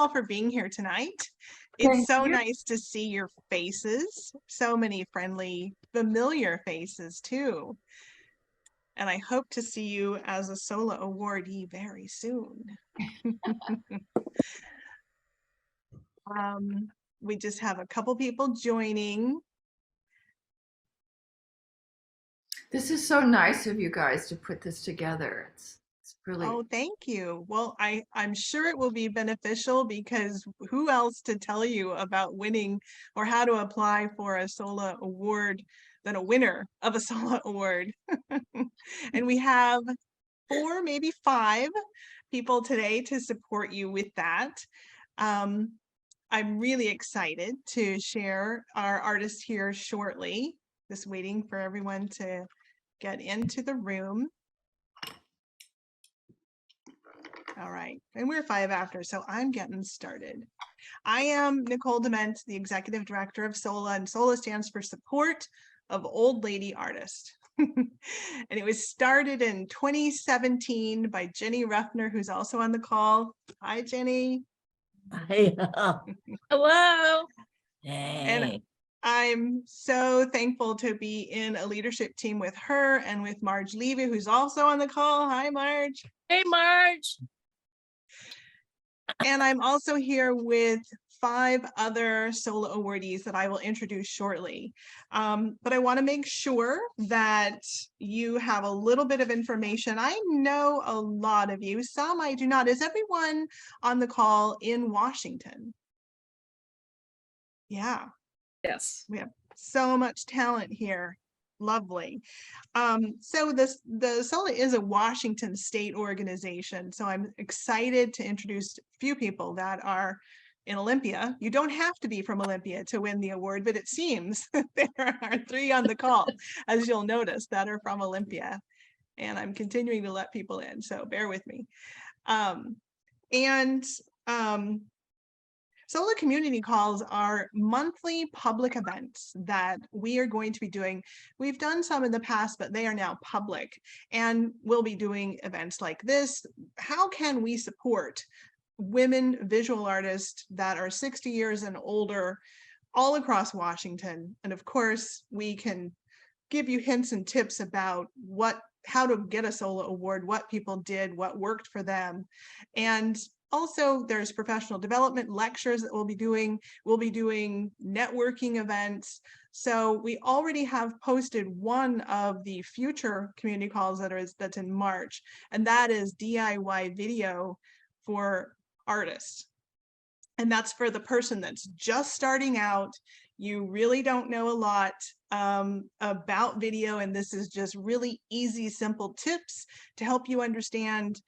all for being here tonight. It's Thank so you. nice to see your faces, so many friendly, familiar faces too. And I hope to see you as a SOLA awardee very soon. We just have a couple people joining. This is so nice of you guys to put this together. It's really. Oh, thank you. Well, I'm sure it will be beneficial because who else to tell you about winning or how to apply for a SOLA award than a winner of a SOLA award. And we have 4, maybe 5 people today to support you with that. I'm really excited to share our artist here shortly. Just waiting for everyone to get into the room. All right, and we're 5 after, so I'm getting started. I am Nicole Dement, the Executive Director of SOLA, and SOLA stands for Support of Old Lady Artists. And it was started in 2017 by Jenny Ruffner, who's also on the call. Hi, Jenny. Hi. Hello. And Hey. I'm so thankful to be in a leadership team with her and with Marge Levy, who's also on the call. Hi, Marge. Hey, Marge. And I'm also here with 5 other SOLA awardees that I will introduce shortly. But I want to make sure that you have a little bit of information. I know a lot of you, some I do not. Is everyone on the call in Washington? Yeah. Yes. We have so much talent here. Lovely. So the SOLA is a Washington state organization. So I'm excited to introduce a few people that are in Olympia. You don't have to be from Olympia to win the award, but it seems there are 3 on the call, as you'll notice, that are from Olympia. And I'm continuing to let people in, so bear with me. SOLA Community Calls are monthly public events that we are going to be doing. We've done some in the past, but they are now public, and we'll be doing events like this. How can we support women visual artists that are 60 years and older all across Washington? And of course, we can give you hints and tips about how to get a SOLA award, what people did, what worked for them. And also, there's professional development lectures that we'll be doing. We'll be doing networking events. So we already have posted one of the future community calls that's in March, and that is DIY video for artists. And that's for the person that's just starting out. You really don't know a lot about video, and this is just really easy, simple tips to help you understand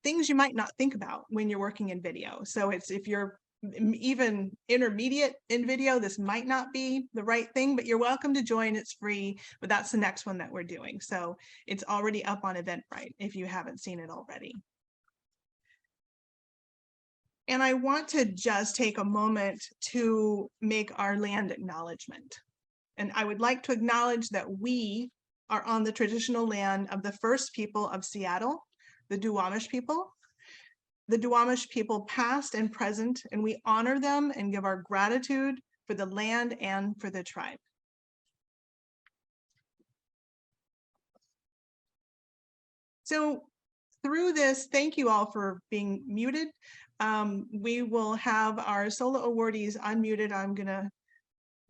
things you might not think about when you're working in video. So if you're even intermediate in video, this might not be the right thing, but you're welcome to join. It's free, but that's the next one that we're doing. So it's already up on Eventbrite if you haven't seen it already. And I want to just take a moment to make our land acknowledgement. And I would like to acknowledge that we are on the traditional land of the first people of Seattle, the Duwamish people. The Duwamish people past and present, and we honor them and give our gratitude for the land and for the tribe. So through this, thank you all for being muted. We will have our SOLA awardees unmuted. I'm gonna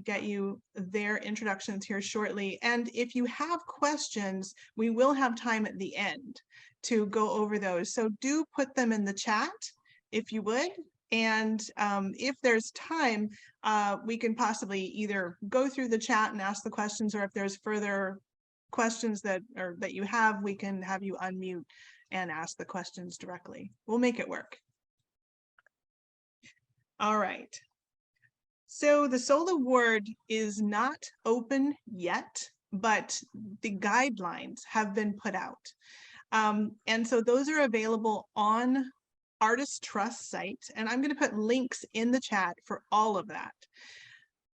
get you their introductions here shortly. And if you have questions, we will have time at the end to go over those. So do put them in the chat if you would. And if there's time, we can possibly either go through the chat and ask the questions, or if there's further questions that you have, we can have you unmute and ask the questions directly. We'll make it work. All right. So the SOLA award is not open yet, but the guidelines have been put out. And so those are available on Artist Trust site, and I'm going to put links in the chat for all of that.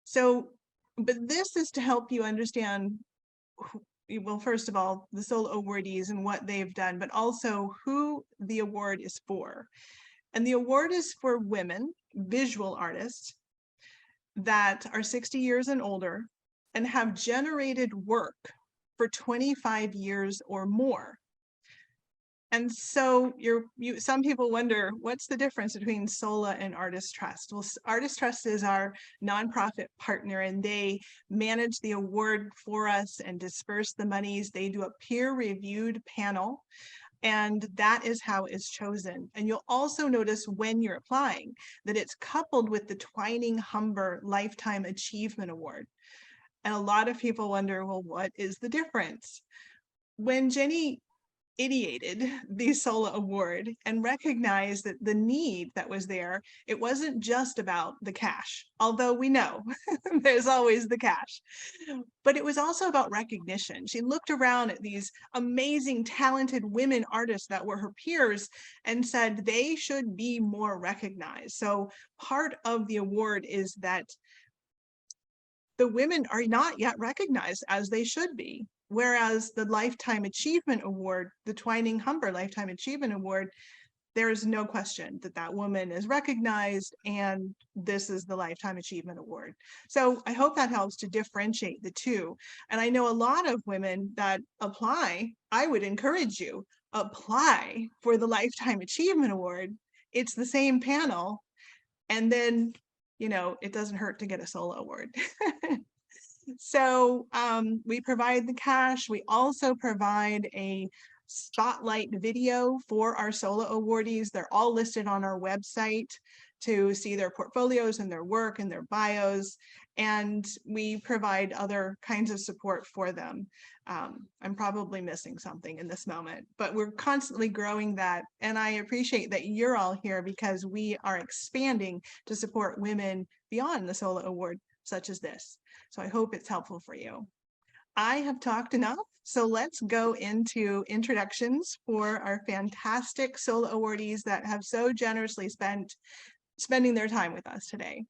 So, but this is to help you understand, well, first of all, the SOLA awardees and what they've done, but also who the award is for. And the award is for women, visual artists, that are 60 years and older and have generated work for 25 years or more. And so some people wonder, what's the difference between SOLA and Artist Trust? Well, Artist Trust is our nonprofit partner, and they manage the award for us and disperse the monies. They do a peer-reviewed panel, and that is how it's chosen. And you'll also notice when you're applying that it's coupled with the Twining Humber Lifetime Achievement Award. And a lot of people wonder, well, what is the difference? When Jenny ideated the SOLA Award and recognized that the need that was there, it wasn't just about the cash, although we know there's always the cash, but it was also about recognition. She looked around at these amazing, talented women artists that were her peers and said they should be more recognized. So part of the award is that the women are not yet recognized as they should be. Whereas the Lifetime Achievement Award, the Twining Humber Lifetime Achievement Award, there is no question that that woman is recognized, and this is the Lifetime Achievement Award. So I hope that helps to differentiate the two. And I know a lot of women that apply. I would encourage you, apply for the Lifetime Achievement Award. It's the same panel. And then, you know, it doesn't hurt to get a SOLA award. So we provide the cash. We also provide a spotlight video for our SOLA awardees. They're all listed on our website to see their portfolios and their work and their bios. And we provide other kinds of support for them. I'm probably missing something in this moment, but we're constantly growing that. And I appreciate that you're all here because we are expanding to support women beyond the SOLA award, such as this. So I hope it's helpful for you. I have talked enough, so let's go into introductions for our fantastic SOLA awardees that have so generously spending their time with us today.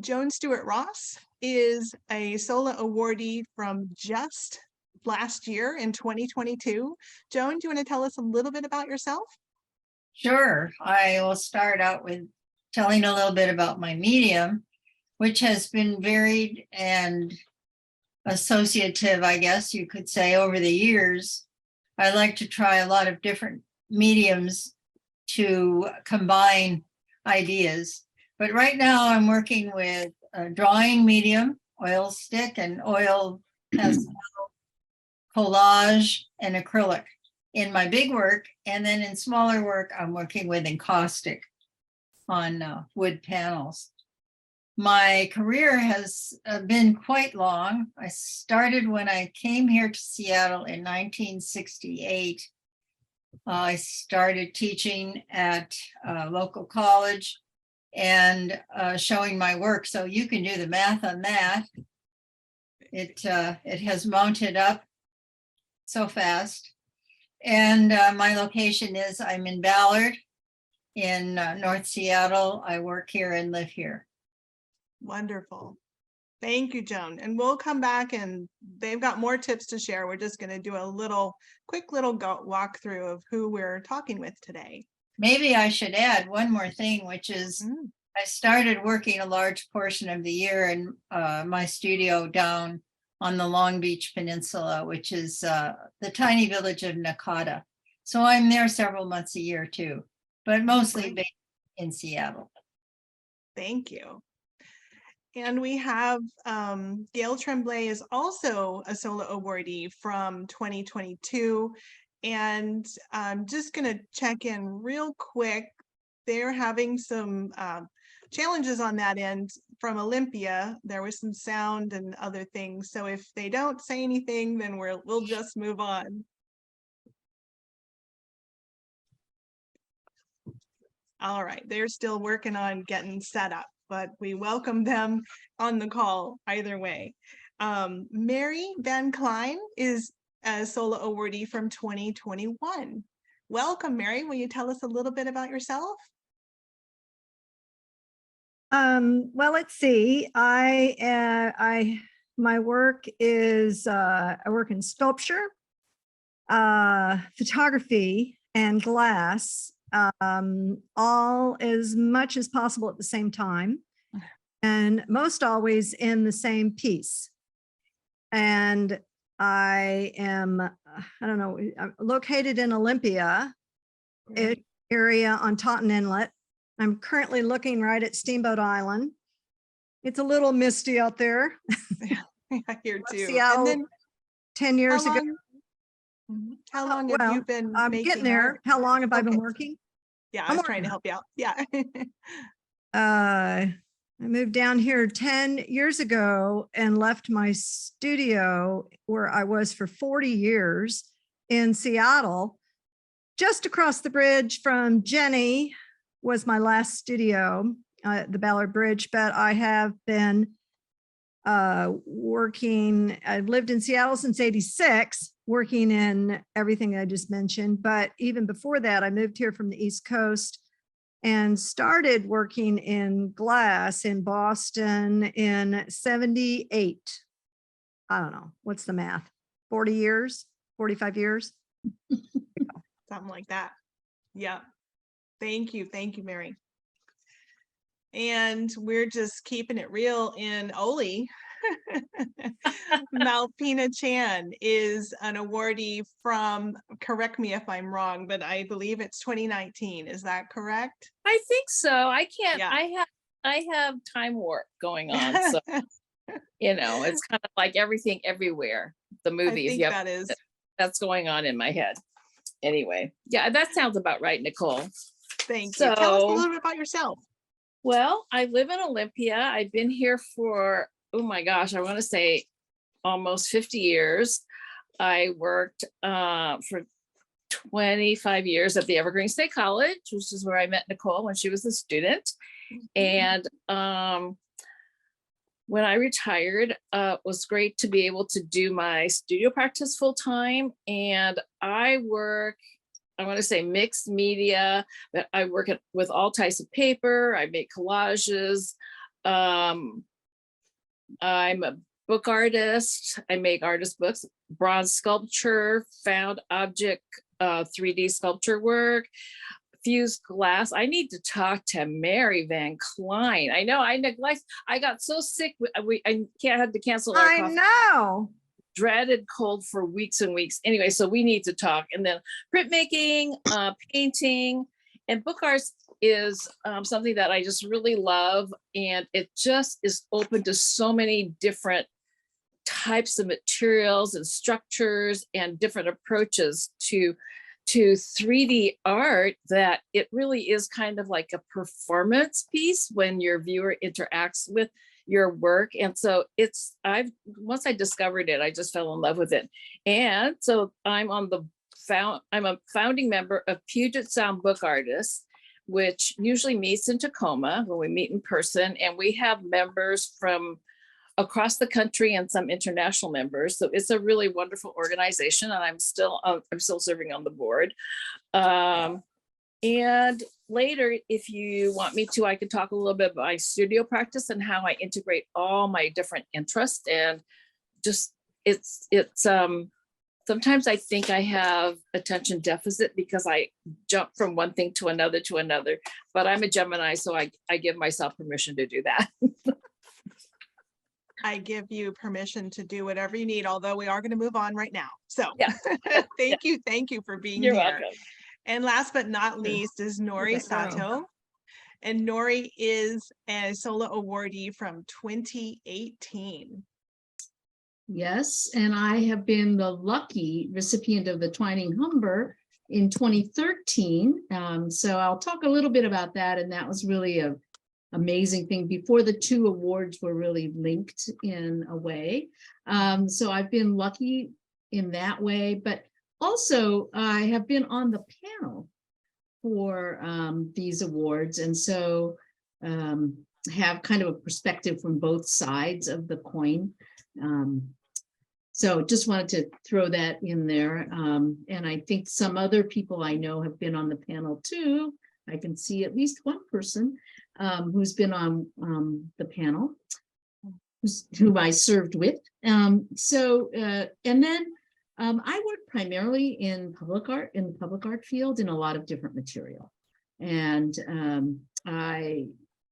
Joan Stuart Ross is a SOLA awardee from just last year in 2022. Joan, do you want to tell us a little bit about yourself? Sure. I will start out with telling a little bit about my medium, which has been varied and associative, I guess you could say, over the years. I like to try a lot of different mediums to combine ideas. But right now I'm working with a drawing medium, oil stick and oil pastel, collage, and acrylic in my big work. And then in smaller work, I'm working with encaustic on wood panels. My career has been quite long. I started when I came here to Seattle in 1968. I started teaching at a local college and showing my work. So you can do the math on that. It has mounted up so fast. And my location is, I'm in Ballard in North Seattle. I work here and live here. Wonderful. Thank you, Joan. And we'll come back and they've got more tips to share. We're just going to do a quick little walkthrough of who we're talking with today. Maybe I should add one more thing, which is I started working a large portion of the year in my studio down on the Long Beach Peninsula, which is the tiny village of Nakata. So I'm there several months a year too, but mostly based in Seattle. Thank you. And we have Gail Tremblay is also a SOLA awardee from 2022. And I'm just going to check in real quick. They're having some challenges on that end from Olympia. There was some sound and other things. So if they don't say anything, then we'll just move on. All right, they're still working on getting set up, but we welcome them on the call either way. Mary Van Cline is a SOLA awardee from 2021. Welcome, Mary. Will you tell us a little bit about yourself? Well, let's see. My work is I work in sculpture, photography, and glass. all as much as possible at the same time, and most always in the same piece. And I am, I don't know, I'm located in Olympia area on Taunton Inlet. I'm currently looking right at Steamboat Island. It's a little misty out there. Here too. Seattle, And then 10 years ago. how long have Well, you been I'm making getting there. art? How long have I been Okay. working? Yeah, I I'm was trying to working. help you out. Yeah. I moved down here 10 years ago and left my studio where I was for 40 years in Seattle. Just across the bridge from Jenny was my last studio, the Ballard Bridge, but I have been working, I've lived in Seattle since '86, working in everything I just mentioned. But even before that, I moved here from the East Coast and started working in glass in Boston in '78. I don't know, what's the math? 40 years, 45 years? Something like that. Yeah. Thank you, Mary. And we're just keeping it real in Oli. MalPina Chan is an awardee from, correct me if I'm wrong, but I believe it's 2019. Is that correct? I think so. I can't, Yeah. I have time warp going on. So, it's kind of like everything everywhere. The I movies. think Yep. that is. That's going on in my head. Anyway, yeah, that sounds about right, Nicole. Thank you. Tell us a So- little bit about yourself. Well, I live in Olympia. I've been here for, oh my gosh, I want to say almost 50 years. I worked for 25 years at the Evergreen State College, which is where I met Nicole when she was a student. And when I retired, it was great to be able to do my studio practice full time. And I work, I want to say mixed media, but I work with all types of paper. I make collages. I'm a book artist. I make artist books, bronze sculpture, found object, 3D sculpture work, fused glass. I need to talk to Mary Van Cline. I know I got so sick. I had to cancel our I coffee. know. Dreaded cold for weeks and weeks. Anyway, so we need to talk. And then printmaking, painting, and book arts is something that I just really love. And it just is open to so many different types of materials and structures and different approaches to 3D art, that it really is kind of like a performance piece when your viewer interacts with your work. And so once I discovered it, I just fell in love with it. And so I'm a founding member of Puget Sound Book Artists, which usually meets in Tacoma when we meet in person. And we have members from across the country and some international members. So it's a really wonderful organization, and I'm still serving on the board. And later, if you want me to, I could talk a little bit about my studio practice and how I integrate all my different interests. And just sometimes I think I have attention deficit because I jump from one thing to another, but I'm a Gemini, so I give myself permission to do that. I give you permission to do whatever you need, although we are going to move on right now. So Yeah. thank you for being You're here. welcome. And last but not least is Norie Sato. And Norie is a SOLA awardee from 2018. Yes, and I have been the lucky recipient of the Twining Humber in 2013. So I'll talk a little bit about that. And that was really an amazing thing before the two awards were really linked in a way. So I've been lucky in that way, but also I have been on the panel for these awards. And so have kind of a perspective from both sides of the coin. So just wanted to throw that in there. And I think some other people I know have been on the panel too. I can see at least one person who's been on the panel, whom I served with. And then I work primarily in public art, in the public art field, in a lot of different material. And I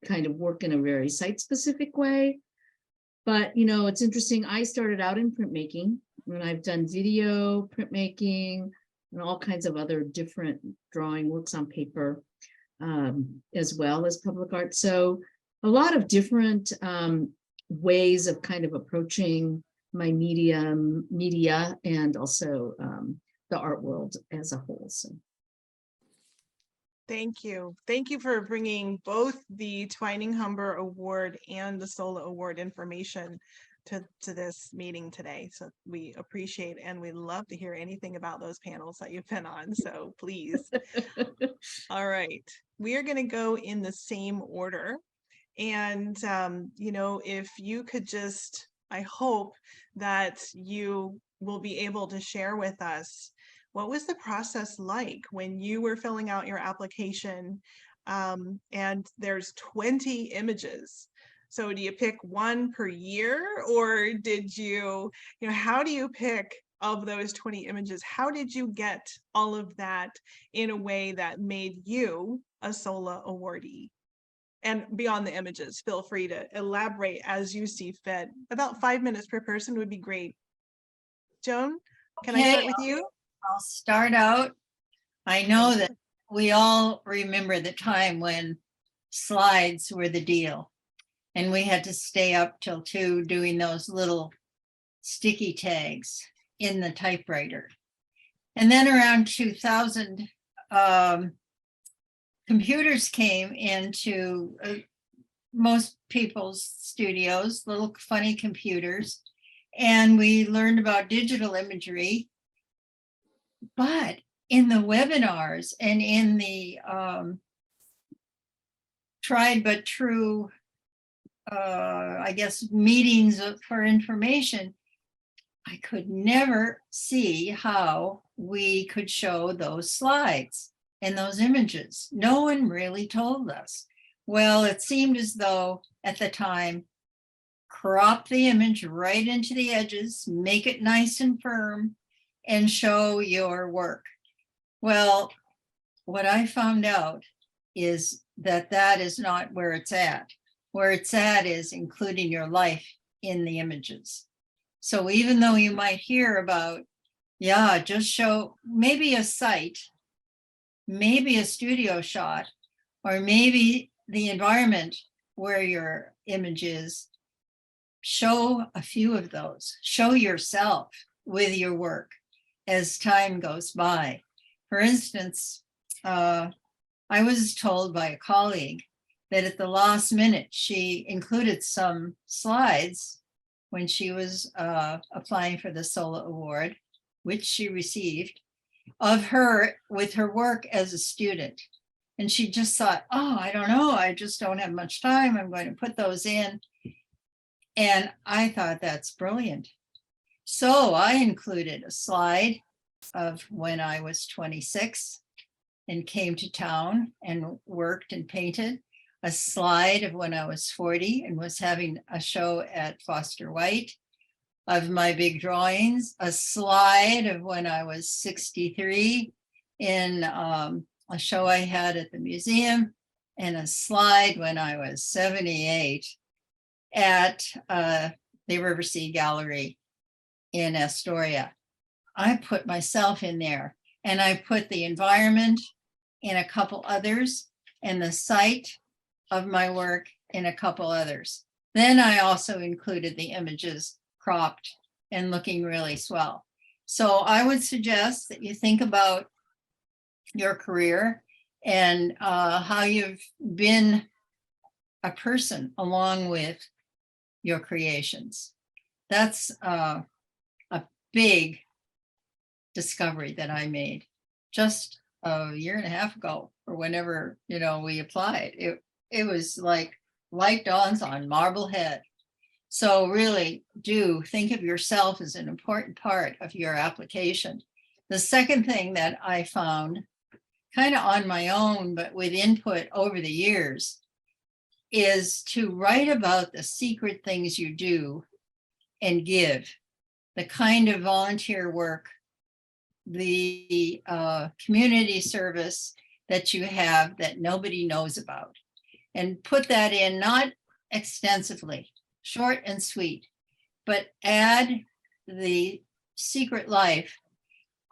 kind of work in a very site-specific way. But, you know, it's interesting. I started out in printmaking, and I've done video, printmaking, and all kinds of other different drawing works on paper, as well as public art. So a lot of different ways of kind of approaching my media and also the art world as a whole. So Thank you. Thank you for bringing both the Twining Humber Award and the SOLA Award information to this meeting today. So we appreciate and we love to hear anything about those panels that you've been on. So please. All right. We are going to go in the same order. And, you know, if you could just, I hope that you will be able to share with us, what was the process like when you were filling out your application and there's 20 images? So do you pick one per year, or did you know, how do you pick of those 20 images? How did you get all of that in a way that made you a SOLA awardee? And beyond the images, feel free to elaborate as you see fit. About 5 minutes per person would be great. Joan, can I start with you? I'll start out. I know that we all remember the time when slides were the deal, and we had to stay up till 2 doing those little sticky tags in the typewriter. And then around 2000, computers came into most people's studios, little funny computers, and we learned about digital imagery. But in the webinars and in the tried but true, I guess, meetings for information, I could never see how we could show those slides and those images. No one really told us. Well, it seemed as though at the time, crop the image right into the edges, make it nice and firm, and show your work. Well, what I found out is that that is not where it's at. Where it's at is including your life in the images. So even though you might hear about, yeah, just show maybe a site, maybe a studio shot, or maybe the environment where your image is, show a few of those. Show yourself with your work as time goes by. For instance, I was told by a colleague that at the last minute, she included some slides when she was applying for the SOLA Award, which she received, of her with her work as a student. And she just thought, oh, I don't know, I just don't have much time. I'm going to put those in. And I thought that's brilliant. So I included a slide of when I was 26 and came to town and worked and painted, a slide of when I was 40 and was having a show at Foster White of my big drawings, a slide of when I was 63 in a show I had at the museum, and a slide when I was 78 at the Riversea Gallery in Astoria. I put myself in there, and I put the environment in a couple others and the site of my work in a couple others. Then I also included the images cropped and looking really swell. So I would suggest that you think about your career and how you've been a person along with your creations. That's a big discovery that I made just a year and a half ago, or whenever, you know, we applied. It was like light dawns on Marblehead. So really do think of yourself as an important part of your application. The second thing that I found, kind of on my own, but with input over the years, is to write about the secret things you do and give, the kind of volunteer work, the community service, that you have that nobody knows about. And put that in, not extensively, short and sweet, but add the secret life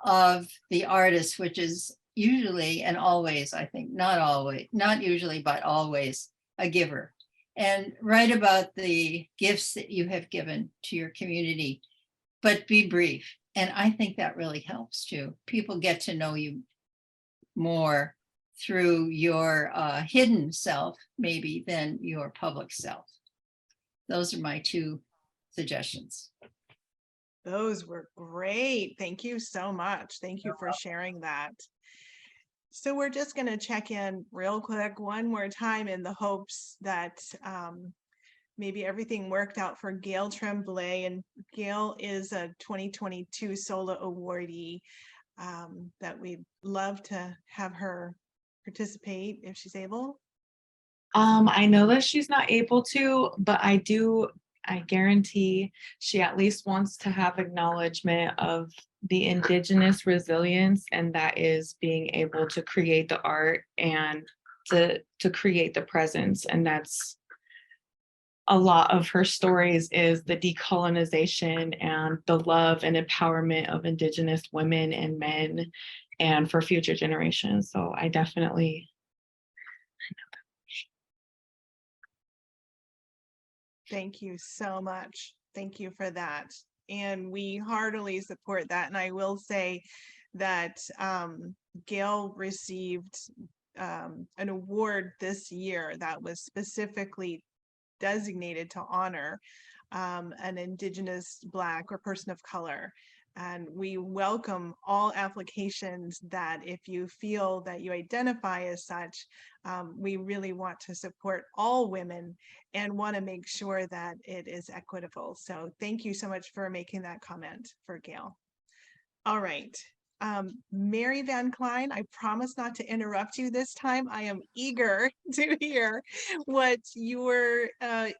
of the artist, which is usually and always, I think, not always, not usually, but always a giver. And write about the gifts that you have given to your community, but be brief. And I think that really helps too. People get to know you more through your hidden self, maybe, than your public self. Those are my 2 suggestions. Those were great. Thank you so much. Thank you for sharing that. So we're just going to check in real quick one more time in the hopes that maybe everything worked out for Gail Tremblay. And Gail is a 2022 SOLA Awardee that we'd love to have her participate if she's able. I know that she's not able to, but I guarantee she at least wants to have acknowledgement of the Indigenous resilience, and that is being able to create the art and to create the presence. And that's a lot of her stories, is the decolonization and the love and empowerment of Indigenous women and men and for future generations. So I definitely Thank you so much. Thank you for that. And we heartily support that. And I will say that Gail received an award this year that was specifically designated to honor an Indigenous, Black, or person of color. And we welcome all applications that, if you feel that you identify as such, we really want to support all women and want to make sure that it is equitable. So thank you so much for making that comment for Gail. All right. Mary Van Cline, I promise not to interrupt you this time. I am eager to hear what your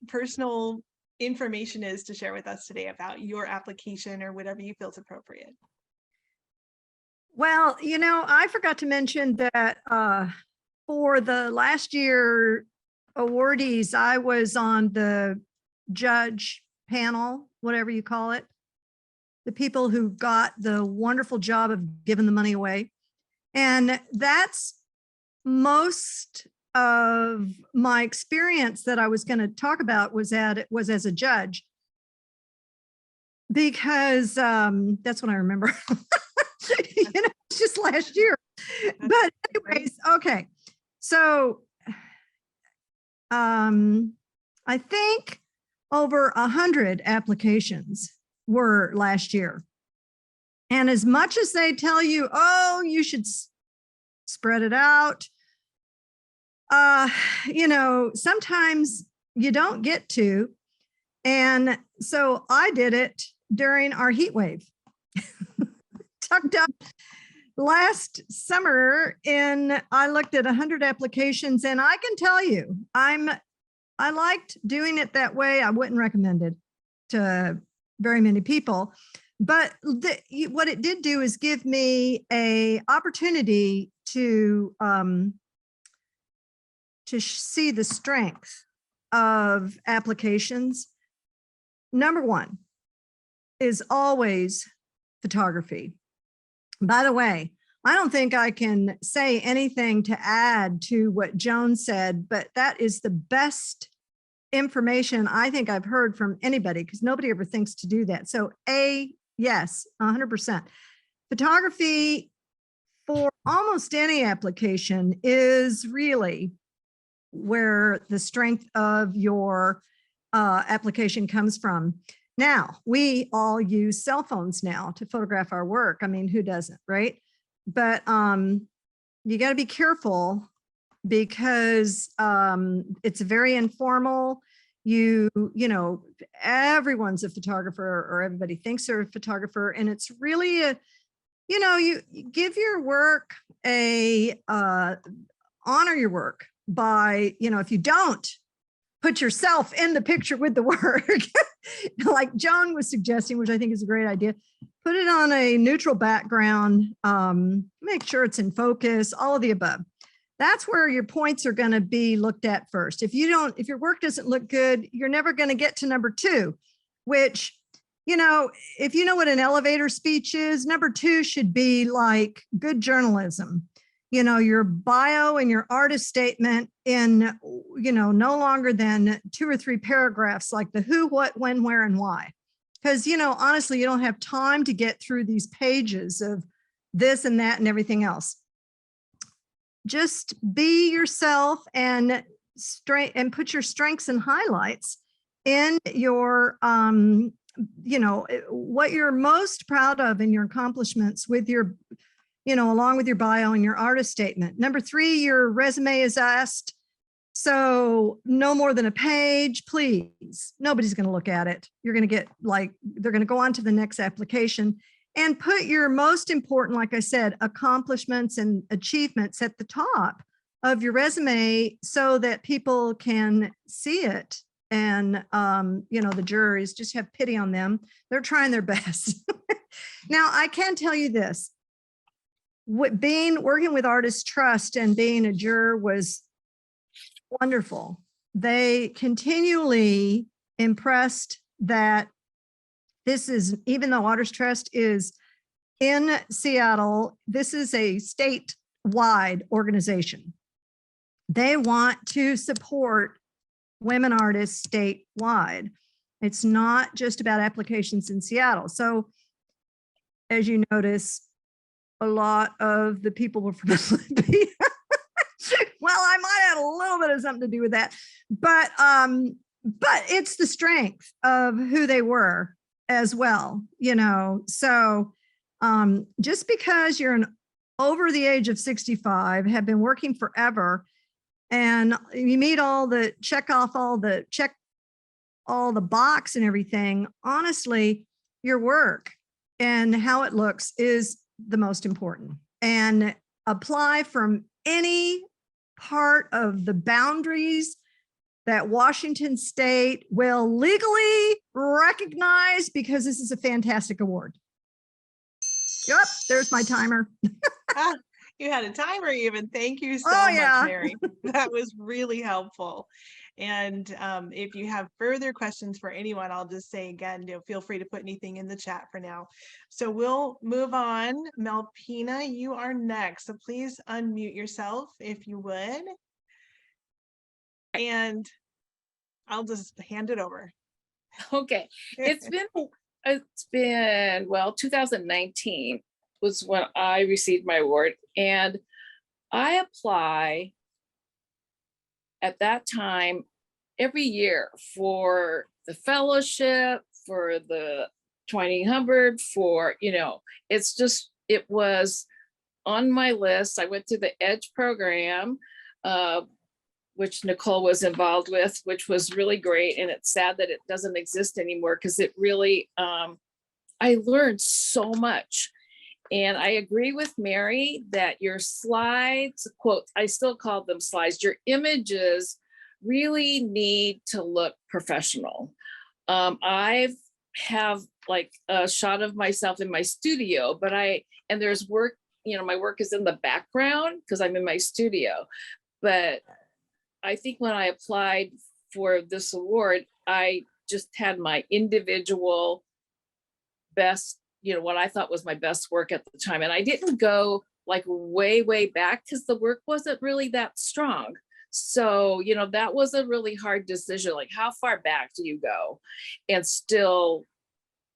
personal information is to share with us today about your application or whatever you feel is appropriate. Well, you know, I forgot to mention that for the last year awardees, I was on the judge panel, whatever you call it, the people who got the wonderful job of giving the money away. And that's most of my experience that I was going to talk about was as a judge, because that's what I remember. You know, it's just last year. But anyways, okay. So I think over 100 applications were last year. And as much as they tell you, oh, you should spread it out, you know, sometimes you don't get to. And so I did it during our heat wave. Tucked up last summer, and I looked at 100 applications, and I can tell you, I liked doing it that way. I wouldn't recommend it to very many people, but what it did do is give me a opportunity to see the strength of applications. Number one is always photography. By the way, I don't think I can say anything to add to what Joan said, but that is the best information I think I've heard from anybody, because nobody ever thinks to do that. So yes, 100%. Photography for almost any application is really where the strength of your application comes from. Now, we all use cell phones now to photograph our work. I mean, who doesn't, right? But you got to be careful, because it's very informal. You know, everyone's a photographer, or everybody thinks they're a photographer. And it's really you know, you give your work honor your work by, you know, if you don't put yourself in the picture with the work, like Joan was suggesting, which I think is a great idea, put it on a neutral background, make sure it's in focus, all of the above. That's where your points are going to be looked at first. If your work doesn't look good, you're never going to get to number 2, which, if you know what an elevator speech is, number 2 should be like good journalism. Your bio and your artist statement in, no longer than 2 or 3 paragraphs, like the who, what, when, where, and why. Because, honestly, you don't have time to get through these pages of this and that and everything else. Just be yourself and put your strengths and highlights in your, what you're most proud of in your accomplishments with your, along with your bio and your artist statement. Number 3, your resume is asked. So no more than a page, please. Nobody's going to look at it. You're going to get they're going to go on to the next application. And put your most important, like I said, accomplishments and achievements at the top of your resume so that people can see it. And, the juries just have pity on them. They're trying their best. Now, I can tell you this. Working with Artist Trust and being a juror was wonderful. They continually impressed that this is, even though Artist Trust is in Seattle, this is a statewide organization. They want to support women artists statewide. It's not just about applications in Seattle. So as you notice, a lot of the people were from Olympia. Well, I might have a little bit of something to do with that, but it's the strength of who they were as well, so just because you're over the age of 65, have been working forever, and you meet check all the box and everything, honestly, your work and how it looks is the most important. And apply from any part of the boundaries that Washington State will legally recognize, because this is a fantastic award. Yep, there's my timer. You had a timer even. Thank you so Oh, much, yeah. Mary. That was really helpful. And if you have further questions for anyone, I'll just say again, feel free to put anything in the chat for now. So we'll move on. MalPina, you are next. So please unmute yourself if you would. And I'll just hand it over. Okay, it's been well, 2019 was when I received my award, and I apply at that time every year for the fellowship, for the Twining Hubbard, for, it was on my list. I went through the EDGE program, which Nicole was involved with, which was really great. And it's sad that it doesn't exist anymore, because it really, I learned so much. And I agree with Mary that your slides, quote, I still call them slides, your images really need to look professional. I have like a shot of myself in my studio, and there's work, my work is in the background because I'm in my studio. But I think when I applied for this award, I just had my individual best, what I thought was my best work at the time. And I didn't go like way, way back because the work wasn't really that strong. So, that was a really hard decision. Like, how far back do you go and still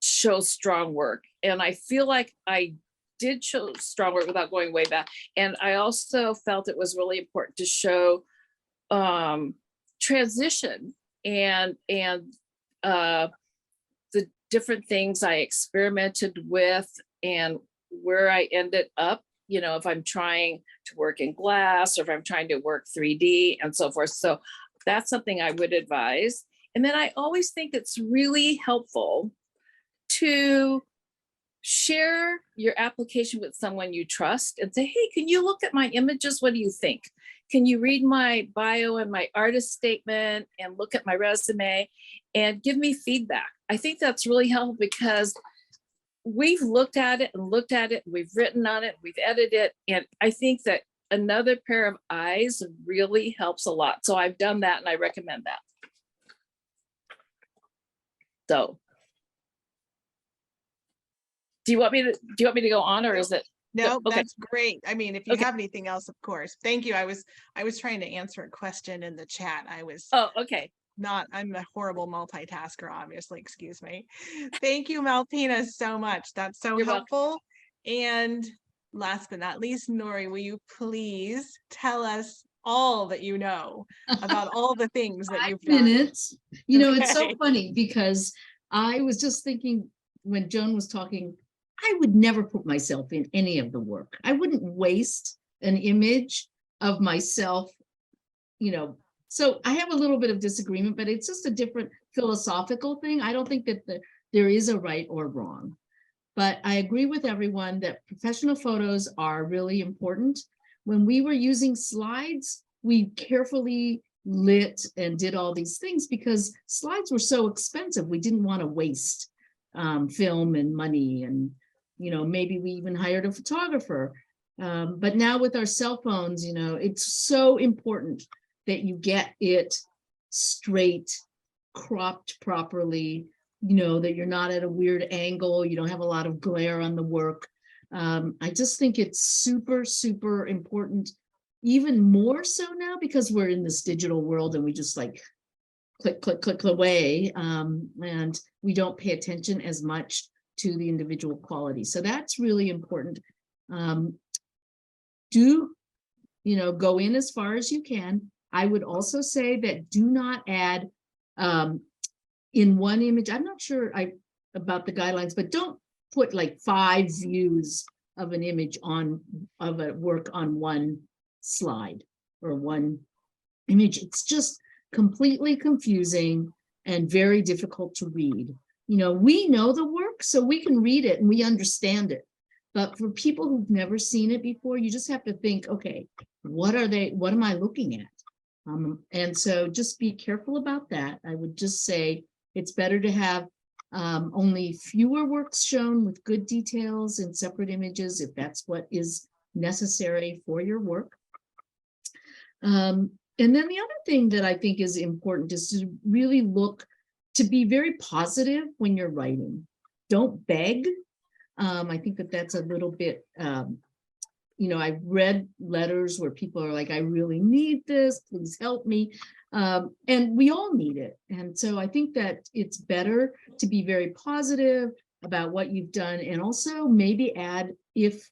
show strong work? And I feel like I did show strong work without going way back. And I also felt it was really important to show transition and the different things I experimented with and where I ended up, if I'm trying to work in glass or if I'm trying to work 3D and so forth. So that's something I would advise. And then I always think it's really helpful to share your application with someone you trust and say, hey, can you look at my images? What do you think? Can you read my bio and my artist statement and look at my resume and give me feedback? I think that's really helpful because we've looked at it and we've written on it, we've edited it. And I think that another pair of eyes really helps a lot. So I've done that and I recommend that. So do you want me to go on, or is it? No, okay. that's great. I mean, if you Okay. have anything else, of course. Thank you. I was trying to answer a question in the chat. Oh, okay. I'm a horrible multitasker, obviously, excuse me. Thank you, MalPina, so much. That's so You're welcome. helpful. And last but not least, Norie, will you please tell us all that you know about all the things that you've done? Minutes. You know, it's so Okay. funny because I was just thinking when Joan was talking, I would never put myself in any of the work. I wouldn't waste an image of myself, you know. So I have a little bit of disagreement, but it's just a different philosophical thing. I don't think that there is a right or wrong, but I agree with everyone that professional photos are really important. When we were using slides, we carefully lit and did all these things because slides were so expensive. We didn't want to waste film and money, and you know, maybe we even hired a photographer. But now with our cell phones, you know, it's so important that you get it straight, cropped properly, you know, that you're not at a weird angle, you don't have a lot of glare on the work. I just think it's super, super important, even more so now because we're in this digital world and we just like click, click, click away, and we don't pay attention as much to the individual quality. So that's really important. Do, you know, go in as far as you can. I would also say that do not add in one image. I'm not sure about the guidelines, but don't put like 5 views of an image of a work on one slide or one image. It's just completely confusing and very difficult to read. You know, we know the work, so we can read it and we understand it. But for people who've never seen it before, you just have to think, okay, what am I looking at? And so just be careful about that. I would just say it's better to have only fewer works shown with good details in separate images if that's what is necessary for your work. And then the other thing that I think is important is to really look to be very positive when you're writing. Don't beg. I think that that's a little bit, you know, I've read letters where people are like, I really need this, please help me. And we all need it. And so I think that it's better to be very positive about what you've done and also maybe add if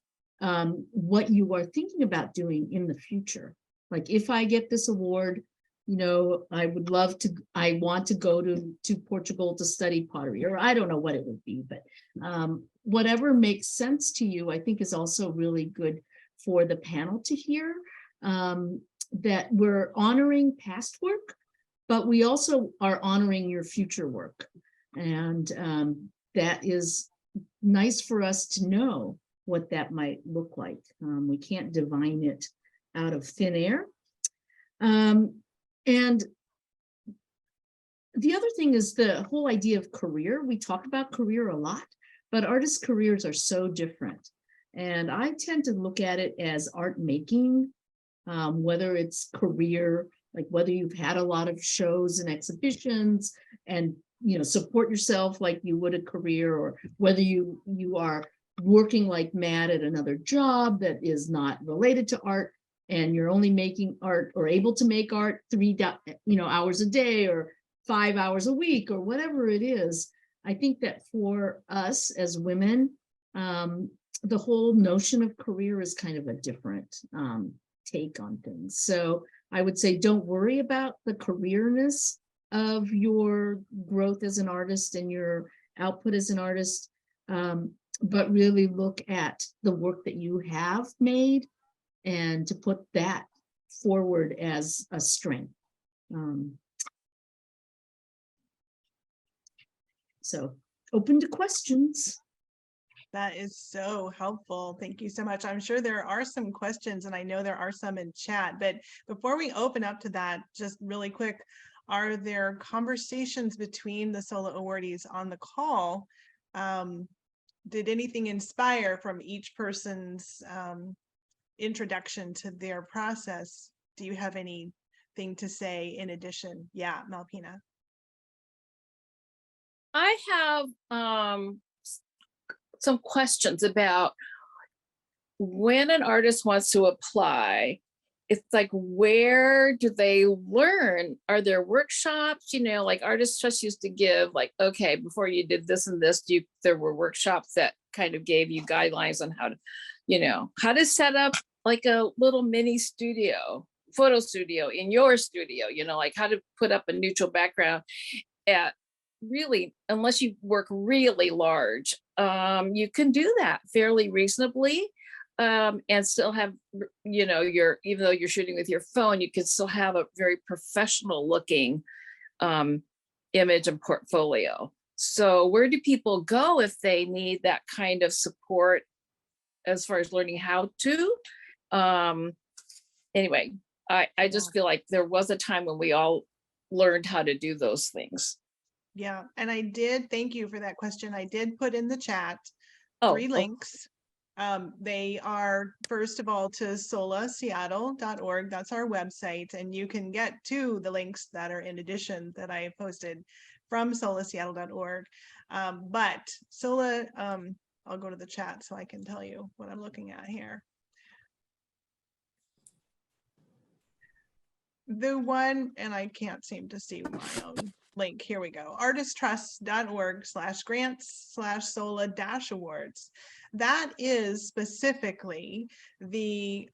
what you are thinking about doing in the future. Like if I get this award, you know, I want to go to Portugal to study pottery, or I don't know what it would be, but whatever makes sense to you, I think is also really good for the panel to hear, that we're honoring past work, but we also are honoring your future work. And that is nice for us to know what that might look like. We can't divine it out of thin air. And the other thing is the whole idea of career. We talk about career a lot, but artists' careers are so different. And I tend to look at it as art making, whether it's career, like whether you've had a lot of shows and exhibitions and, you know, support yourself like you would a career, or whether you are working like mad at another job that is not related to art and you're only making art or able to make art 3 hours a day or 5 hours a week or whatever it is. I think that for us as women, the whole notion of career is kind of a different take on things. So I would say don't worry about the careerness of your growth as an artist and your output as an artist, but really look at the work that you have made and to put that forward as a strength. So open to questions. That is so helpful. Thank you so much. I'm sure there are some questions and I know there are some in chat, but before we open up to that, just really quick, are there conversations between the SOLA awardees on the call? Did anything inspire from each person's introduction to their process. Do you have anything to say in addition? Yeah, MalPina. I have some questions about when an artist wants to apply. It's like, where do they learn? Are there workshops? You know, like Artist Trust used to give, like, okay, before you did this and this, there were workshops that kind of gave you guidelines on how to, you know, how to set up like a little mini studio, photo studio in your studio, you know, like how to put up a neutral background at really, unless you work really large, you can do that fairly reasonably. And still have, you know, even though you're shooting with your phone, you can still have a very professional looking image and portfolio. So where do people go if they need that kind of support as far as learning how to? Anyway, I just feel like there was a time when we all learned how to do those things. Yeah, and I did, thank you for that question. I did put in the chat Oh, 3 links. They are, first of all, to solaseattle.org. That's our website. And you can get to the links that are in addition that I posted from solaseattle.org. But SOLA, I'll go to the chat so I can tell you what I'm looking at here. The one, and I can't seem to see my own link. Here we go. artisttrust.org/grants/SOLA-awards. That is specifically the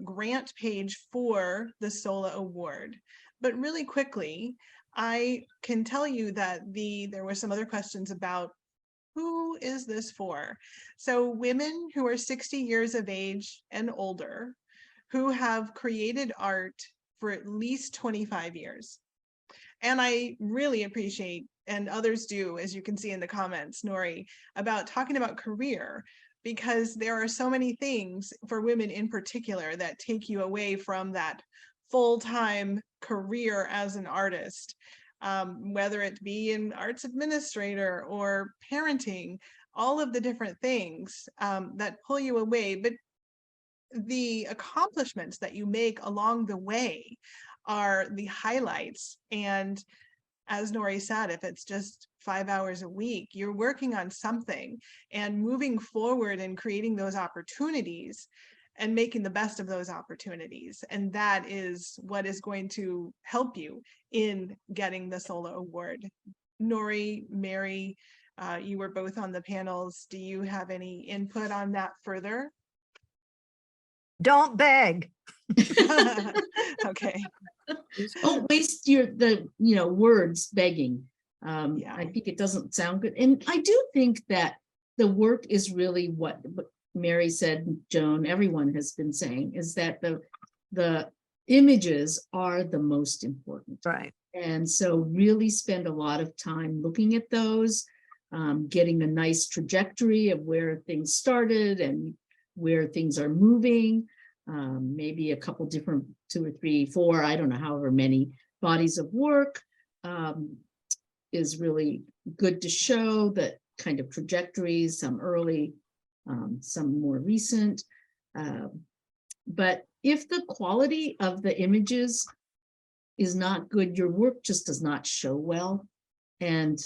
grant page for the SOLA Award. But really quickly, I can tell you that there were some other questions about who is this for? So women who are 60 years of age and older who have created art for at least 25 years. And I really appreciate, and others do, as you can see in the comments, Norie, about talking about career, because there are so many things for women in particular that take you away from that full-time career as an artist, whether it be in arts administrator or parenting, all of the different things that pull you away. But the accomplishments that you make along the way are the highlights. And as Norie said, if it's just 5 hours a week, you're working on something and moving forward and creating those opportunities and making the best of those opportunities. And that is what is going to help you in getting the SOLA Award. Norie, Mary, you were both on the panels. Do you have any input on that further? Don't beg. Okay. Don't waste words begging. Yeah. I think it doesn't sound good. And I do think that the work is really what Mary said, Joan, everyone has been saying, is that the images are the most important. Right. And so really spend a lot of time looking at those, getting a nice trajectory of where things started and where things are moving, maybe a couple different 2 or 3, 4, I don't know, however many bodies of work is really good to show that kind of trajectories, some early, some more recent. But if the quality of the images is not good, your work just does not show well. And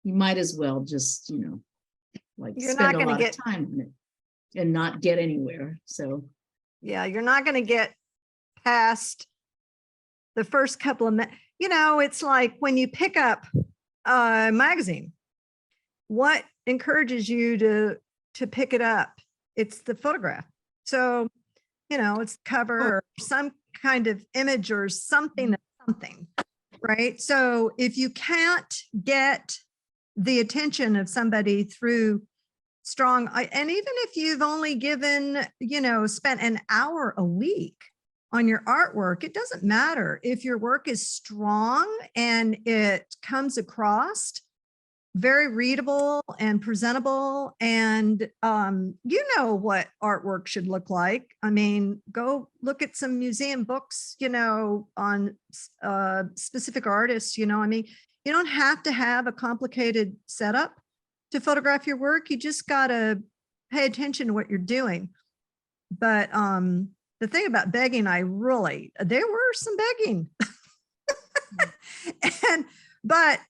you might as well just, like You're spend not a gonna lot get- of time on it and not get anywhere. So Yeah, you're not going to get past the first couple of minutes. It's like when you pick up a magazine, what encourages you to pick it up? It's the photograph. So, it's cover or some kind of image or something, right? So if you can't get the attention of somebody through strong, and even if you've only given, spent an hour a week on your artwork, it doesn't matter if your work is strong and it comes across very readable and presentable, and what artwork should look like. I mean, go look at some museum books, on specific artists. You don't have to have a complicated setup to photograph your work. You just got to pay attention to what you're doing. But the thing about begging, there were some begging. But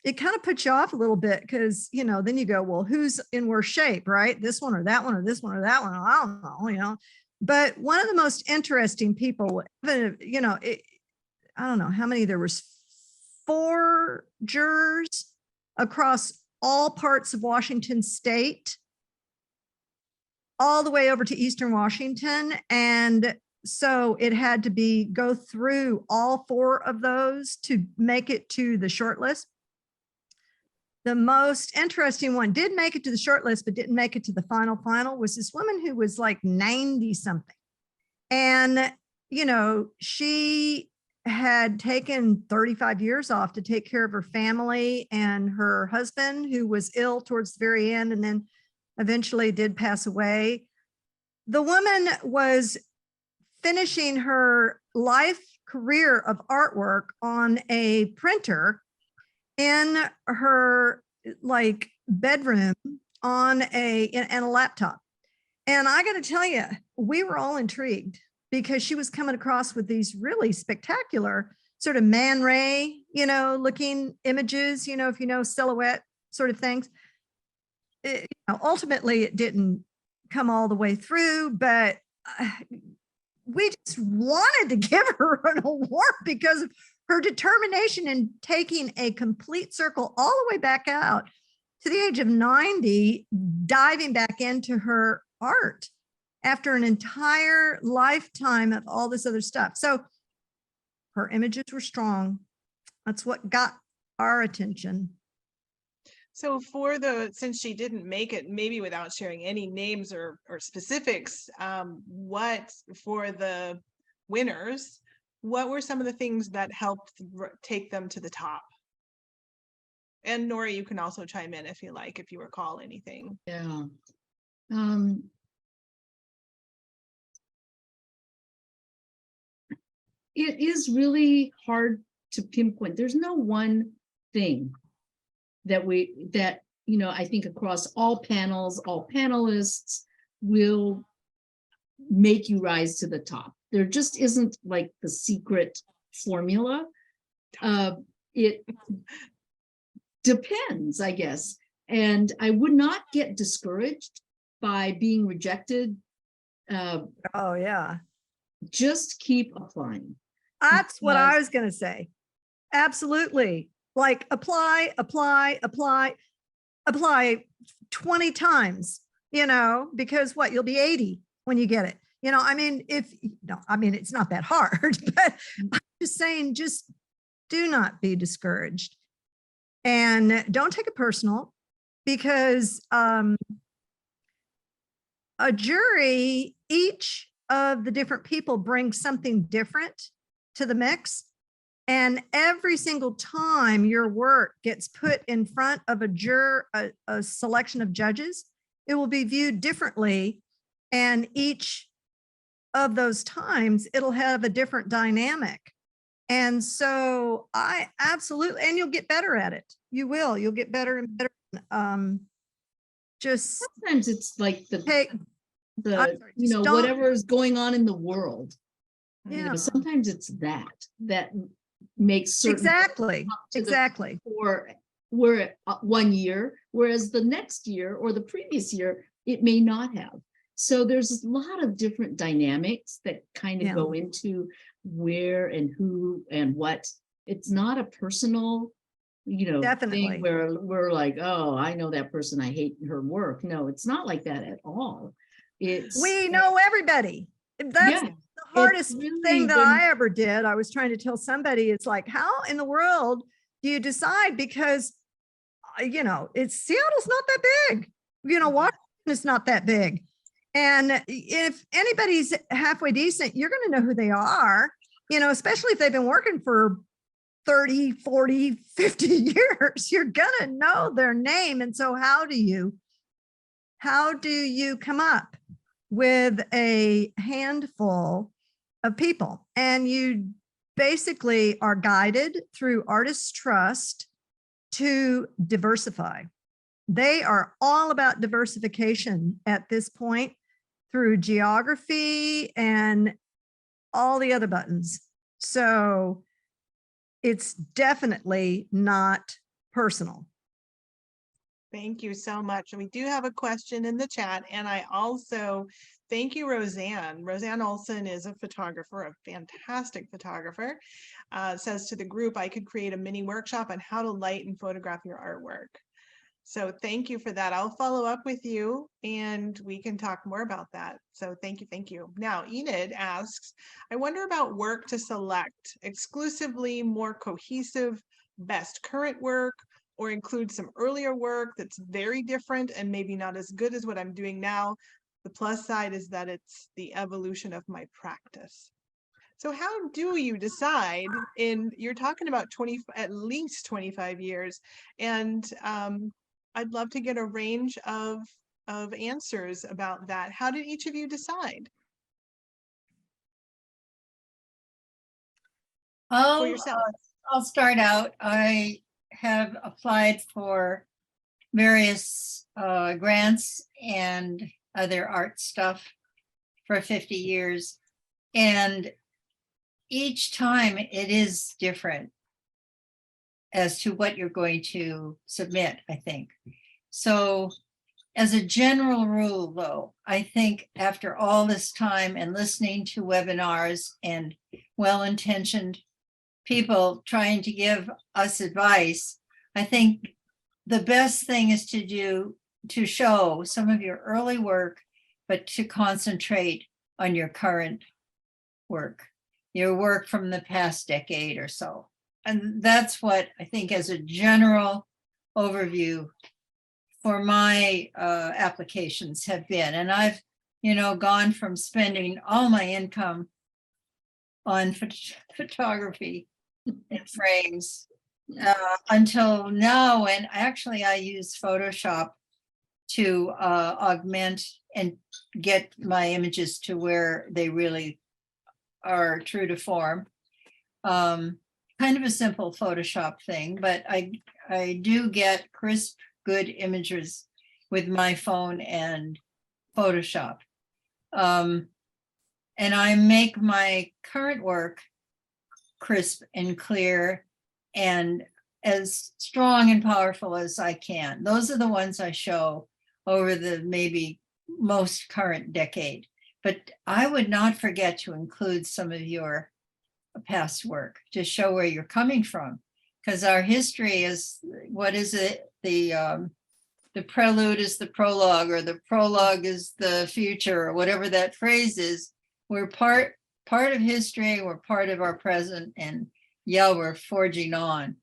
it kind of puts you off a little bit because, then you go, well, who's in worse shape, right? This one or that one or this one or that one. I don't know, But one of the most interesting people, I don't know how many, there was 4 jurors across all parts of Washington state, all the way over to Eastern Washington. And so it had to go through all 4 of those to make it to the shortlist. The most interesting one did make it to the shortlist, but didn't make it to the final was this woman who was like 90 something. And, she had taken 35 years off to take care of her family and her husband, who was ill towards the very end and then eventually did pass away. The woman was finishing her life career of artwork on a printer in her bedroom on a laptop. And I got to tell you, we were all intrigued because she was coming across with these really spectacular sort of Man Ray, looking images, if silhouette sort of things. Ultimately, it didn't come all the way through, but we just wanted to give her an award because of her determination in taking a complete circle all the way back out to the age of 90, diving back into her art after an entire lifetime of all this other stuff. So her images were strong. That's what got our attention. So since she didn't make it, maybe without sharing any names or specifics, what for the winners, what were some of the things that helped take them to the top? And Norie, you can also chime in if you like, if you recall anything. Yeah. It is really hard to pinpoint. There's no one thing that I think across all panels, all panelists will make you rise to the top. There just isn't like the secret formula. It depends, I guess. And I would not get discouraged by being rejected. Oh yeah. Just keep applying. That's what I was going to say. Absolutely. Like apply 20 times, because you'll be 80 when you get it. It's not that hard, but I'm just saying, just do not be discouraged and don't take it personal because a jury, each of the different people brings something different to the mix. And every single time your work gets put in front of a selection of judges, it will be viewed differently. And each of those times, it'll have a different dynamic. And so and you'll get better at it. You'll get better and better. Just sometimes it's like whatever is going on in the world. Yeah. Sometimes it's that makes certain exactly for we're 1 year, whereas the next year or the previous year it may not have. So there's a lot of different dynamics that kind of go into where and who and what. It's not a personal definitely thing where we're like, oh, I know that person, I hate her work. No, it's not like that at all. We know everybody. That's the hardest thing that I ever did. I was trying to tell somebody, it's like, how in the world do you decide? Because, Seattle's not that big. Washington is not that big. And if anybody's halfway decent, you're going to know who they are, especially if they've been working for 30, 40, 50 years, you're going to know their name. And so how do you come up with a handful of people? And you basically are guided through Artists Trust to diversify. They are all about diversification at this point. through geography and all the other buttons. So it's definitely not personal. Thank you so much. And we do have a question in the chat. And I also thank you, Roseanne. Roseanne Olson is a photographer, a fantastic photographer. Says to the group, I could create a mini workshop on how to light and photograph your artwork. So thank you for that. I'll follow up with you and we can talk more about that. So thank you. Thank you. Now, Enid asks, I wonder about work to select exclusively more cohesive, best current work, or include some earlier work that's very different and maybe not as good as what I'm doing now. The plus side is that it's the evolution of my practice. So how do you decide you're talking about at least 25 years, and I'd love to get a range of answers about that. How did each of you decide for yourself? I'll start out. I have applied for various grants and other art stuff for 50 years. And each time it is different as to what you're going to submit, I think. So as a general rule, though, I think after all this time and listening to webinars and well-intentioned people trying to give us advice, I think the best thing is to show some of your early work, but to concentrate on your current work, your work from the past decade or so. And that's what I think as a general overview for my applications have been. And I've, gone from spending all my income on photography and frames until now. And actually I use Photoshop to augment and get my images to where they really are true to form. Kind of a simple Photoshop thing, but I do get crisp, good images with my phone and Photoshop. And I make my current work crisp and clear and as strong and powerful as I can. Those are the ones I show over the maybe most current decade. But I would not forget to include some of your past work to show where you're coming from, because our history is, what is it? The prelude is the prologue, or the prologue is the future, or whatever that phrase is. We're part of history, we're part of our present, and yeah, we're forging on.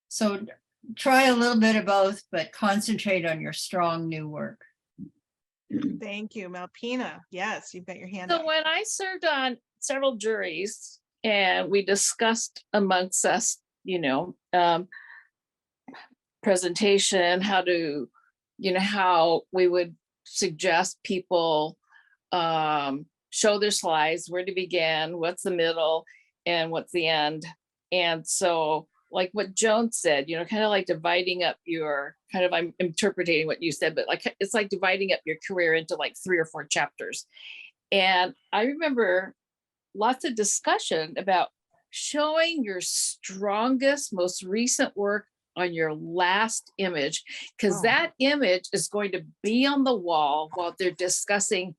So try a little bit of both, but concentrate on your strong new work. Thank you, MalPina. Yes, you've got your hand So up. when I served on several juries and we discussed amongst us, presentation, how we would suggest people show their slides, where to begin, what's the middle, and what's the end. And so like what Joan said, kind of like dividing up I'm interpreting what you said, but it's like dividing up your career into like 3 or 4 chapters. And I remember lots of discussion about showing your strongest, most recent work on your last image, because that image is going to be on the wall while they're discussing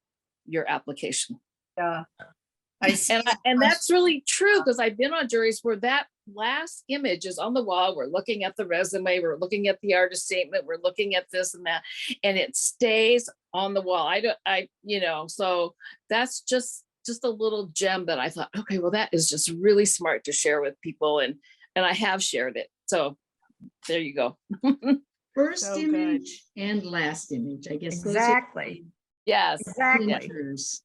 your application. Yeah, I see. And that's really true, because I've been on juries where that last image is on the wall. We're looking at the resume, we're looking at the artist statement, we're looking at this and that, and it stays on the wall. So that's just a little gem that I thought, okay, well, that is just really smart to share with people, and I have shared it. So there you go. First So image and last image, I guess. Exactly. Yes. Exactly. Features,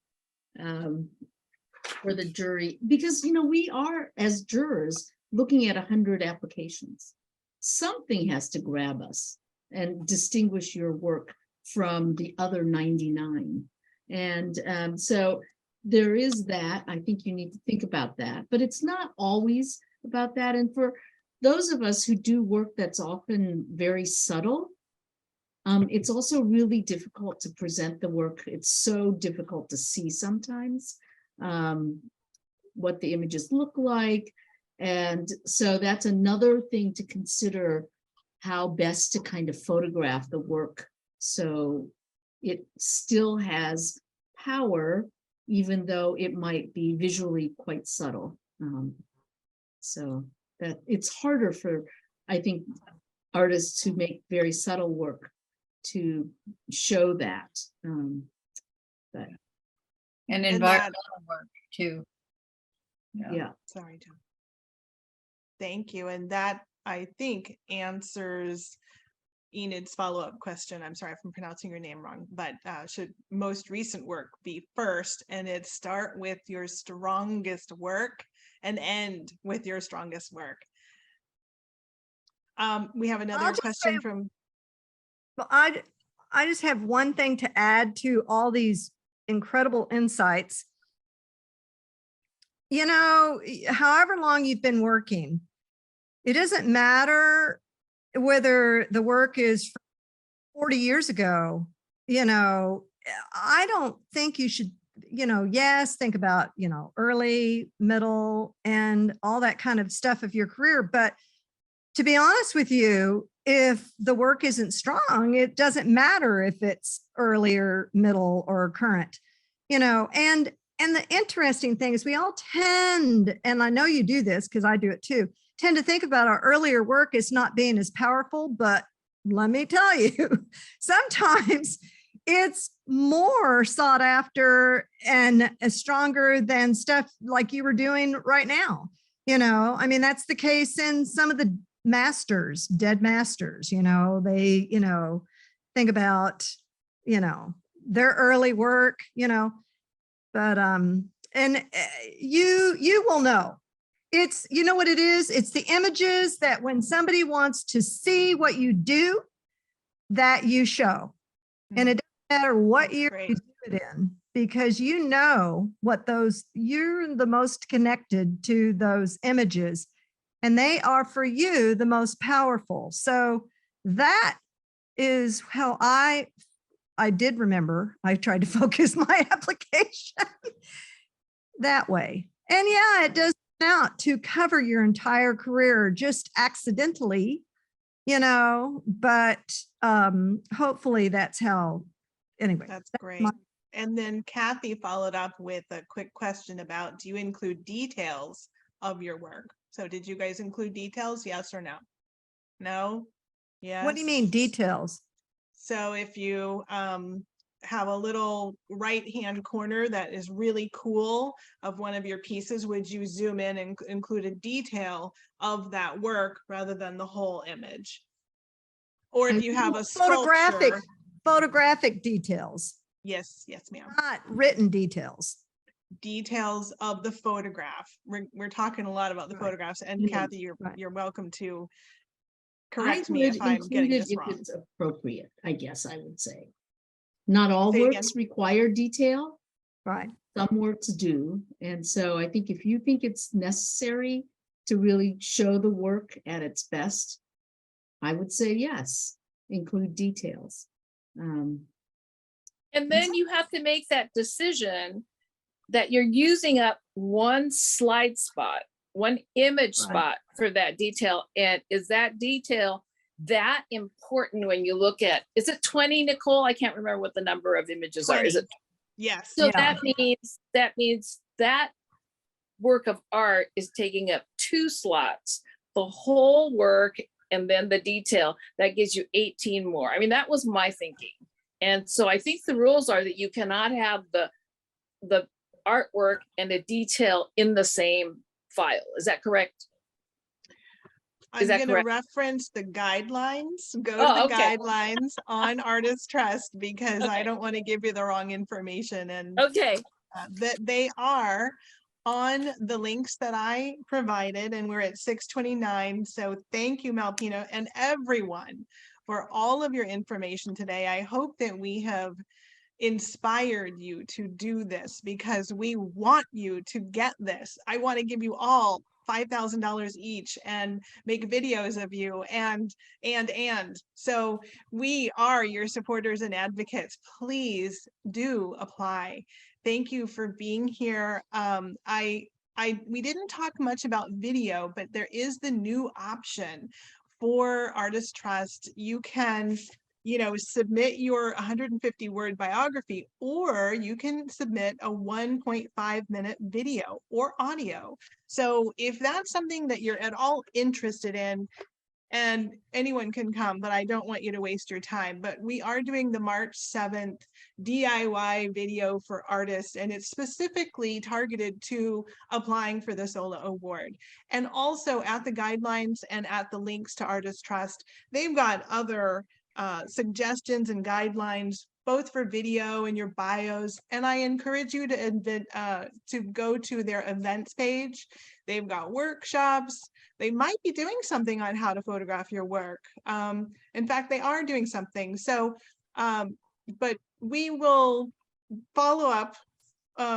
for the jury, because we are, as jurors, looking at 100 applications. Something has to grab us and distinguish your work from the other 99. And so there is that. I think you need to think about that, but it's not always about that. And for those of us who do work that's often very subtle, It's also really difficult to present the work. It's so difficult to see sometimes what the images look like. And so that's another thing to consider, how best to kind of photograph the work so it still has power, even though it might be visually quite subtle. So that it's harder for, I think, artists who make very subtle work to show that. But And that- environmental work too. yeah, Sorry, Joan. Thank you. And that, I think, answers Enid's follow-up question. I'm sorry if I'm pronouncing your name wrong, but should most recent work be first, and it start with your strongest work and end with your strongest work? We have another just question say- from, Well, I just have one thing to add to all these incredible insights. You know, however long you've been working, it doesn't matter whether the work is 40 years ago. You know, I don't think you should, you know, yes, think about, you know, early, middle, and all that kind of stuff of your career. But to be honest with you, if the work isn't strong, it doesn't matter if it's earlier, middle, or current, you know. And the interesting thing is we all tend, and I know you do this because I do it too, tend to think about our earlier work as not being as powerful, but let me tell you, sometimes it's more sought after and stronger than stuff like you were doing right now. You know, I mean, that's the case in some of the masters, dead masters, you know, they, you know, think about, you know, their early work, you know, but, and you will know. It's, you know what it is? It's the images that when somebody wants to see what you do, that you show. And it doesn't matter what year great. you do it in, because you know what those, you're the most connected to those images, and they are for you the most powerful. So that is how I did remember, I tried to focus my application that way. And yeah, it does out to cover your entire career just accidentally, you know, but hopefully that's how, anyway. That's great. And then Kathy followed up with a quick question about, do you include details of your work? So did you guys include details? Yes or no? No? Yes. What do you mean details? So if you have a little right-hand corner that is really cool of one of your pieces, would you zoom in and include a detail of that work rather than the whole image? Or if you have a sculpture. Photographic details, Yes, yes, ma'am. not written details. Details of the photograph. We're talking a lot about the Right. photographs, and Yeah, Kathy, right. you're welcome to I correct me would if I'm include getting it this if wrong. it's appropriate, I guess I would say. Not all Say again. works require detail, Right. some works do. And so I think if you think it's necessary to really show the work at its best, I would say yes, include details. And then you have to make that decision that you're using up one slide spot, one image Right. spot for that detail. And is that detail that important when you look at, is it 20, Nicole? I can't remember what the number of images are. Is 20. it? Yes. So Yeah. that means that work of art is taking up 2 slots, the whole work and then the detail. That gives you 18 more. I mean, that was my thinking. And so I think the rules are that you cannot have the artwork and the detail in the same file. Is that correct? I'm that going to correct? reference the guidelines. Go to Oh, the okay. guidelines on Artist Trust, because I Okay. don't want to give you the wrong information. And Okay. that they are on the links that I provided, and we're at 6:29. So thank you, MalPina, and everyone for all of your information today. I hope that we have inspired you to do this, because we want you to get this. I want to give you all $5,000 each and make videos of you and. So we are your supporters and advocates. Please do apply. Thank you for being here. We didn't talk much about video, but there is the new option for Artist Trust. You can, submit your 150-word biography, or you can submit a 1.5-minute video or audio. So if that's something that you're at all interested in, and anyone can come, but I don't want you to waste your time. But we are doing the March 7th DIY video for artists, and it's specifically targeted to applying for the SOLA Award. And also at the guidelines and at the links to Artist Trust, they've got other suggestions and guidelines, both for video and your bios. And I encourage you to go to their events page. They've got workshops. They might be doing something on how to photograph your work. In fact, they are doing something. So, but we will follow up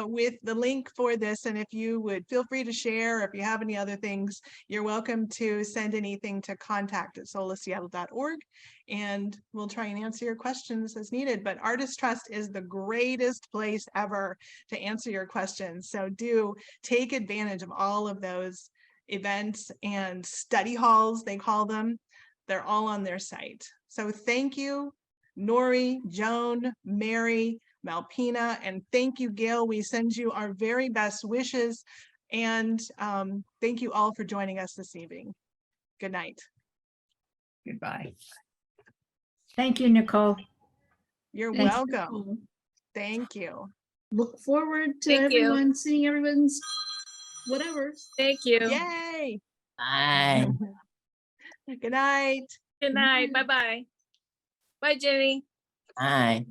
with the link for this. And if you would feel free to share, or if you have any other things, you're welcome to send anything to contact@solaseattle.org, and we'll try and answer your questions as needed. But Artist Trust is the greatest place ever to answer your questions. So do take advantage of all of those events and study halls, they call them. They're all on their site. So thank you, Norie, Joan, Mary, MalPina, and thank you, Gail. We send you our very best wishes, and thank you all for joining us this evening. Good night. Goodbye. Thank you, Nicole. You're Thanks, welcome. Nicole. Thank you. Look forward to Thank you. everyone seeing everyone's whatever. Thank you. Yay. Bye. Good night. Good night. Bye-bye. Bye, Jenny. Bye.